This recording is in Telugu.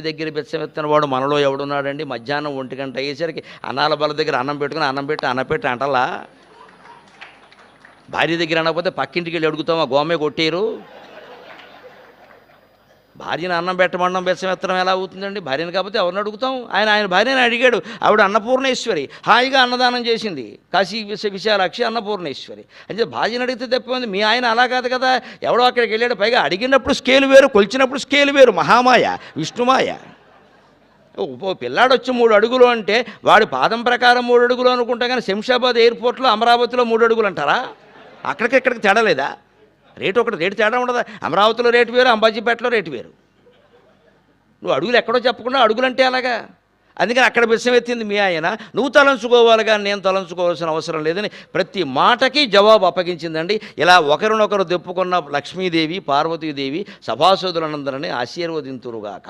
దగ్గర బెచ్చమెత్తిన వాడు మనలో ఎవడున్నాడండి? మధ్యాహ్నం 1 గంట అయ్యేసరికి అన్నాల బల దగ్గర అన్నం పెట్టుకుని అన్నం పెట్టి అంటలా. భార్య దగ్గర అనకపోతే పక్కింటికి వెళ్ళి అడుగుతాం, ఆ గోమే కొట్టేరు. భార్యను అన్నం పెట్టమండం బెచ్చమెత్తడం ఎలా అవుతుందండి? భార్యను కాకపోతే ఎవరిని అడుగుతాం? ఆయన భార్యని అడిగాడు. ఆవిడ అన్నపూర్ణేశ్వరి, హాయిగా అన్నదానం చేసింది. కాశీ విశాలాక్షి అన్నపూర్ణేశ్వరి. అంటే భార్యను అడిగితే తప్పింది. మీ ఆయన అలా కాదు కదా, ఎవడో అక్కడికి వెళ్ళాడు. పైగా అడిగినప్పుడు స్కేలు వేరు, కొలిచినప్పుడు స్కేలు వేరు. మహామాయ, విష్ణుమాయ. ఓ పిల్లాడు వచ్చి 3 అడుగులు అంటే వాడి పాదం ప్రకారం 3 అడుగులు అనుకుంటా, కానీ శంషాబాద్ ఎయిర్పోర్ట్లో అమరావతిలో 3 అడుగులు అంటారా? అక్కడికి తేడా లేదా? రేటు తేడా ఉండదా? అమరావతిలో రేటు వేరు, అంబాజీపేటలో రేటు వేరు. నువ్వు అడుగులు ఎక్కడో చెప్పకుండా అడుగులంటే అలాగా. అందుకని అక్కడ విషయం ఎత్తింది మీ ఆయన. నువ్వు తలంచుకోవాలి కానీ నేను తలంచుకోవాల్సిన అవసరం లేదని ప్రతి మాటకి జవాబు అప్పగించిందండి. ఇలా ఒకరినొకరు దెప్పుకున్న లక్ష్మీదేవి, పార్వతీదేవి సభాసదులందరినీ ఆశీర్వదింతురుగాక.